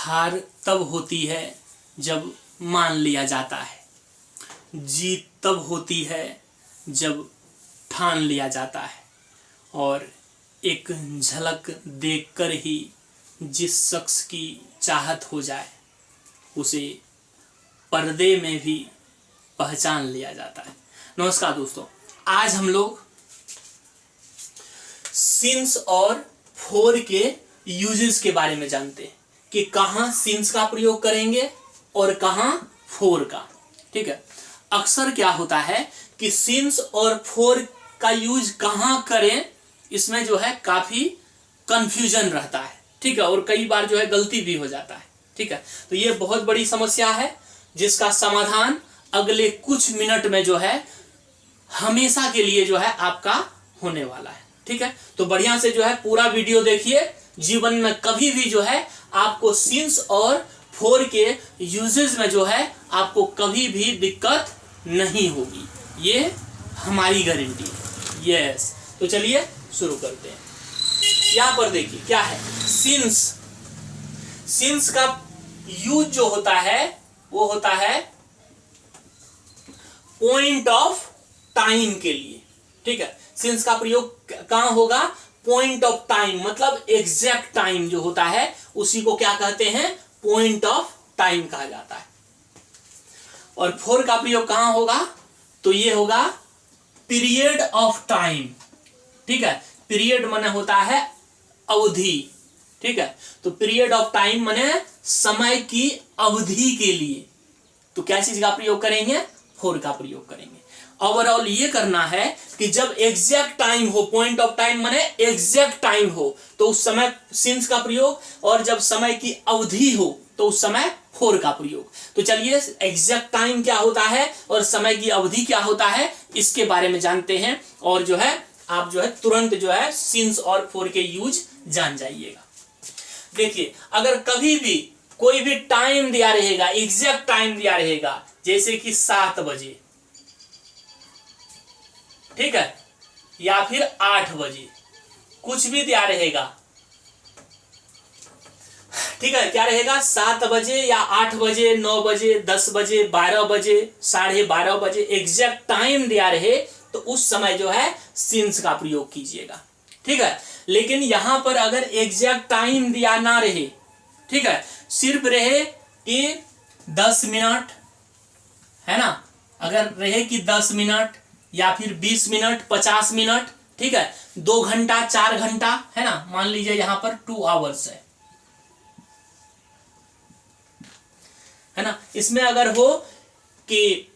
हार तब होती है जब मान लिया जाता है, जीत तब होती है जब ठान लिया जाता है, और एक झलक देखकर ही जिस शख्स की चाहत हो जाए उसे पर्दे में भी पहचान लिया जाता है। नमस्कार दोस्तों, आज हम लोग सिंस और फोर के यूजेस के बारे में जानते हैं कि कहाँ सिंस का प्रयोग करेंगे और कहाँ फोर का। ठीक है, अक्सर क्या होता है कि सिंस और फोर का यूज कहाँ करें, इसमें जो है काफी कंफ्यूजन रहता है। ठीक है, और कई बार जो है गलती भी हो जाता है। ठीक है, तो ये बहुत बड़ी समस्या है जिसका समाधान अगले कुछ मिनट में जो है हमेशा के लिए जो है आपका होने वाला है। ठीक है, तो बढ़िया से जो है पूरा वीडियो देखिए। जीवन में कभी भी जो है आपको सिंस और फोर के यूजेस में जो है आपको कभी भी दिक्कत नहीं होगी, ये हमारी गारंटी है। यस, तो चलिए शुरू करते हैं। यहां पर देखिए क्या है सिंस। सिंस का यूज जो होता है वो होता है पॉइंट ऑफ टाइम के लिए। ठीक है, सिंस का प्रयोग कहां होगा? पॉइंट ऑफ टाइम, मतलब एग्जैक्ट टाइम जो होता है उसी को क्या कहते हैं? पॉइंट ऑफ टाइम कहा जाता है। और फोर का प्रयोग कहां होगा? तो ये होगा पीरियड ऑफ टाइम। ठीक है, पीरियड माने होता है अवधि। ठीक है, तो पीरियड ऑफ टाइम माने समय की अवधि के लिए तो क्या चीज का प्रयोग करेंगे? फोर का प्रयोग करेंगे। ओवरऑल ये करना है कि जब एग्जैक्ट टाइम हो, पॉइंट ऑफ टाइम माने एग्जैक्ट टाइम हो तो उस समय सिंस का प्रयोग, और जब समय की अवधि हो तो उस समय फोर का प्रयोग। तो चलिए एग्जैक्ट टाइम क्या होता है और समय की अवधि क्या होता है इसके बारे में जानते हैं, और जो है आप जो है तुरंत जो है सिंस और फोर के यूज जान जाइएगा। देखिए, अगर कभी भी कोई भी टाइम दिया रहेगा, एग्जैक्ट टाइम दिया रहेगा, जैसे कि 7 बजे, ठीक है, या फिर 8 बजे, कुछ भी दिया रहेगा। ठीक है, क्या रहेगा? 7 बजे या 8 बजे, 9 बजे, 10 बजे, 12 बजे, 12:30 बजे, एग्जैक्ट टाइम दिया रहे तो उस समय जो है सिंस का प्रयोग कीजिएगा। ठीक है, लेकिन यहां पर अगर एग्जैक्ट टाइम दिया ना रहे, ठीक है, सिर्फ रहे कि 10 मिनट, है ना, अगर रहे कि 10 मिनट या फिर 20 मिनट, 50 मिनट, ठीक है, 2 घंटा, 4 घंटा, है ना, मान लीजिए यहां पर 2 आवर्स है ना, इसमें अगर हो कि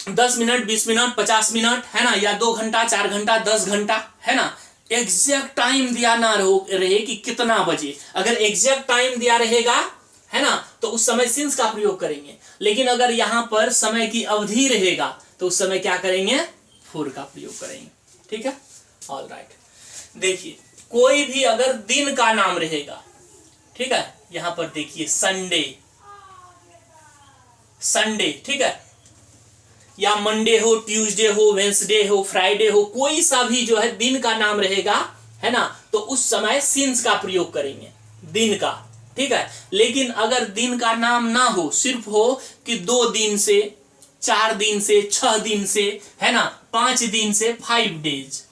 10 मिनट, 20 मिनट, 50 मिनट, है ना, या 2 घंटा, 4 घंटा, 10 घंटा, है ना, एग्जैक्ट टाइम दिया ना रहे कि कितना बजे, अगर एग्जैक्ट टाइम दिया रहेगा, है ना, तो उस समय सिंस का प्रयोग करेंगे। लेकिन अगर यहां पर समय की अवधि रहेगा तो उस समय क्या करेंगे? फोर का प्रयोग करेंगे। ठीक है, ऑल राइट। देखिए, कोई भी अगर दिन का नाम रहेगा, ठीक है, यहां पर देखिए संडे, संडे, ठीक है, या मंडे हो, ट्यूसडे हो, वेंसडे हो, फ्राइडे हो, कोई सा भी जो है दिन का नाम रहेगा, है ना, तो उस समय सिंस का प्रयोग करेंगे, दिन का। ठीक है, लेकिन अगर दिन का नाम ना हो, सिर्फ हो कि 2 दिन से, 4 दिन से, 6 दिन से, है ना, 5 दिन से, 5 डेज,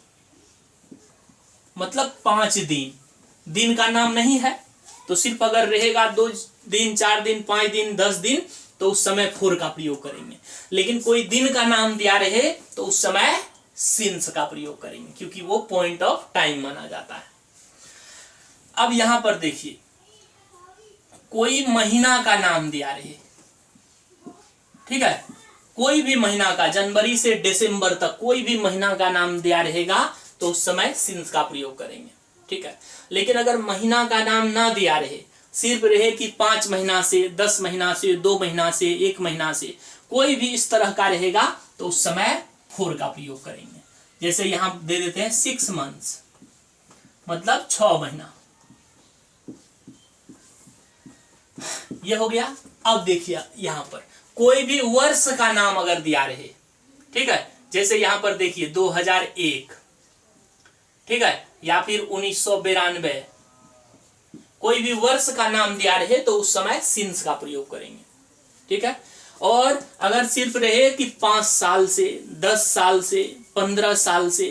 मतलब 5 दिन, दिन का नाम नहीं है तो सिर्फ अगर रहेगा 2 दिन, 4 दिन, 5 दिन, 10 दिन तो उस समय फोर का प्रयोग करेंगे। लेकिन कोई दिन का नाम दिया रहे तो उस समय सिंस का प्रयोग करेंगे, क्योंकि वो पॉइंट ऑफ टाइम माना जाता है। अब यहां पर देखिए, कोई महीना का नाम दिया रहे, ठीक है, कोई भी महीना का, जनवरी से दिसंबर तक कोई भी महीना का नाम दिया रहेगा तो उस समय सिंस का प्रयोग करेंगे। ठीक है, लेकिन अगर महीना का नाम ना दिया रहे, सिर्फ रहे कि 5 महीना से, 10 महीना से, 2 महीना से, 1 महीना से, कोई भी इस तरह का रहेगा तो उस समय फोर का प्रयोग करेंगे। जैसे यहां दे देते हैं 6 मंथ्स, मतलब 6 महीना, ये हो गया। अब देखिए यहां पर कोई भी वर्ष का नाम अगर दिया रहे, ठीक है, जैसे यहां पर देखिए 2001, ठीक है, या फिर 1992, कोई भी वर्ष का नाम दिया रहे तो उस समय सिंस का प्रयोग करेंगे, ठीक है। और अगर सिर्फ रहे कि 5 साल से, 10 साल से, 15 साल से,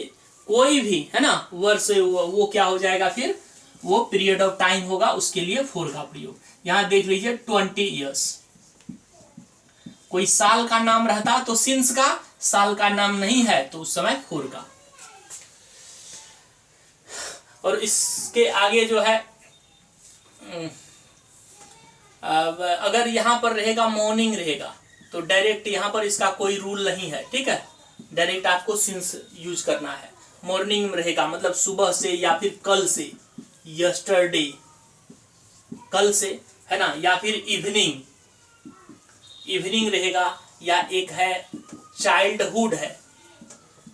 कोई भी है ना वर्ष, वो क्या हो जाएगा, फिर वो पीरियड ऑफ टाइम होगा, उसके लिए फोर का प्रयोग। यहां देख लीजिए 20 ईयर्स। कोई साल का नाम रहता तो सिंस का, साल का नाम नहीं है तो उस समय फोर का। और इसके आगे जो है अगर यहां पर रहेगा मॉर्निंग रहेगा तो डायरेक्ट यहां पर इसका कोई रूल नहीं है, ठीक है। डायरेक्ट आपको सिंस यूज करना है। मॉर्निंग में रहेगा मतलब सुबह से या फिर कल से, यस्टरडे कल से, है ना, या फिर इवनिंग, इवनिंग रहेगा, या एक है चाइल्डहुड है,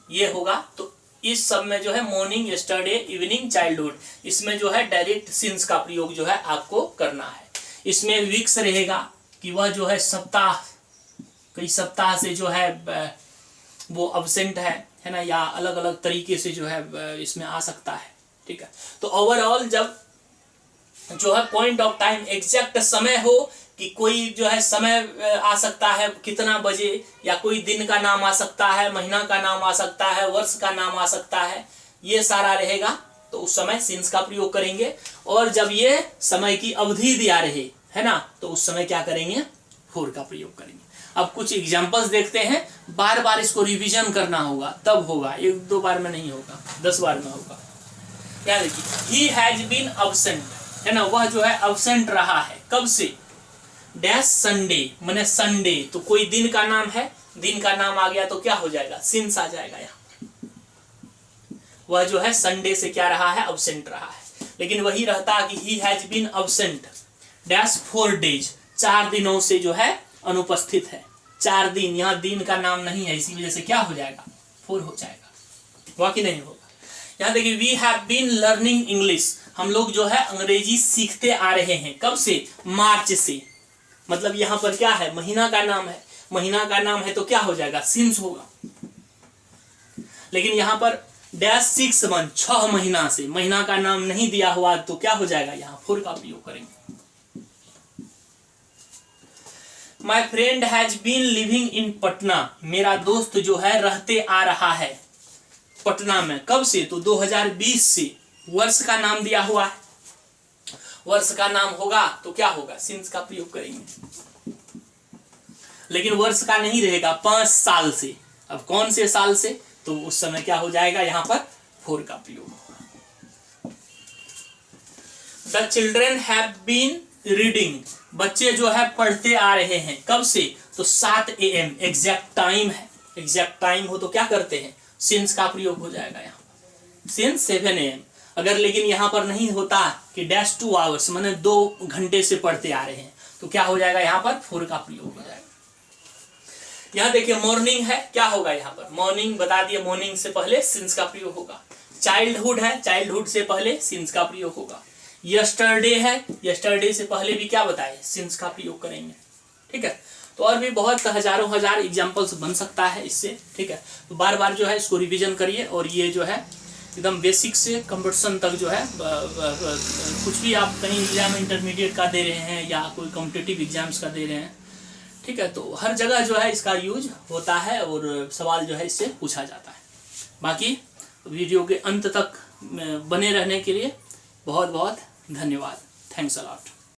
ये होगा। तो इस सब में जो है मॉर्निंग, यस्टरडे, इवनिंग, चाइल्डहुड, इसमें जो है डायरेक्ट सिंस का प्रयोग जो है आपको करना है। इसमें वीक्स रहेगा कि वह जो है सप्ताह, कई सप्ताह से जो है वो अब्सेंट है ना, या अलग अलग तरीके से जो है इसमें आ सकता है, ठीक है। तो ओवरऑल जब जो है पॉइंट ऑफ टाइम एग्जैक्ट समय हो कि कोई जो है समय आ सकता है कितना बजे, या कोई दिन का नाम आ सकता है, महीना का नाम आ सकता है, वर्ष का नाम आ सकता है, ये सारा रहेगा तो उस समय सिंस का प्रयोग करेंगे। और जब ये समय की अवधि दिया रहे, है ना, तो उस समय क्या करेंगे, फोर का प्रयोग करेंगे। अब कुछ एग्जांपल्स देखते हैं, बार बार इसको रिवीजन करना होगा, तब होगा, 1-2 बार में नहीं होगा, 10 बार में होगा। क्या देखिए, ही हैज बीन अब्सेंट, है ना, वह जो है अब्सेंट रहा है, कब से, डैश संडे, माने संडे, तो कोई दिन का नाम है, दिन का नाम आ गया तो क्या हो जाएगा, सिंस आ जाएगा यहाँ। वह जो है संडे से क्या रहा है, अब्सेंट रहा है। लेकिन वही रहता कि he has been absent dash 4 days, 4 दिनों से जो है अनुपस्थित है, 4 दिन, यहाँ दिन का नाम नहीं है, इसी वजह से क्या हो जाएगा, 4 हो जाएगा, बाकी नहीं होगा। यहाँ देखिए, we have been learning English, हम लोग जो है अंग्रेजी सीखते आ रहे हैं, कब से, मार्च से, मतलब यहाँ पर क्या है, महीना का नाम है, महीना का नाम है तो क्या हो जाएगा, सिंस होगा। लेकिन यहाँ पर डैश 6 मंथ, 6 महीना से, महीना का नाम नहीं दिया हुआ तो क्या हो जाएगा, यहाँ फोर का प्रयोग करेंगे। My friend has been living in Patna, मेरा दोस्त जो है रहते आ रहा है पटना में, कब से, तो 2020 से, वर्ष का नाम दिया हुआ है, वर्ष का नाम होगा तो क्या होगा, सिंस का प्रयोग करेंगे। लेकिन वर्ष का नहीं रहेगा, 5 साल से, अब कौन से साल से, तो उस समय क्या हो जाएगा, यहाँ पर फोर का प्रयोग। The children have been reading, बच्चे जो है पढ़ते आ रहे हैं, कब से, तो 7 AM, एग्जैक्ट टाइम है, एग्जैक्ट टाइम हो तो क्या करते हैं, सिंस का प्रयोग हो जाएगा यहाँ, सिंस 7 AM। अगर लेकिन यहाँ पर नहीं होता कि डैश 2 आवर्स, माने 2 घंटे से पढ़ते आ रहे हैं, तो क्या हो जाएगा, यहाँ पर फोर का प्रयोग हो जाएगा। यहाँ देखिए मॉर्निंग है, क्या होगा यहाँ पर, मॉर्निंग बता दिए, मॉर्निंग से पहले सिंस का प्रयोग होगा। चाइल्डहुड है, चाइल्डहुड से पहले सिंस का प्रयोग होगा। यस्टरडे है, यस्टरडे से पहले भी क्या बताए, सिंस का प्रयोग करेंगे, ठीक है। तो और भी बहुत हजारों हजार एग्जाम्पल्स बन सकता है इससे, ठीक है। तो बार बार जो है इसको रिविजन करिए, और ये जो है एकदम बेसिक से कंपटीशन तक जो है कुछ भी आप कहीं एग्जाम इंटरमीडिएट का दे रहे हैं या कोई कॉम्पिटिटिव एग्जाम्स का दे रहे हैं, ठीक है, तो हर जगह जो है इसका यूज होता है और सवाल जो है इससे पूछा जाता है। बाकी वीडियो के अंत तक बने रहने के लिए बहुत बहुत धन्यवाद। Thanks a lot.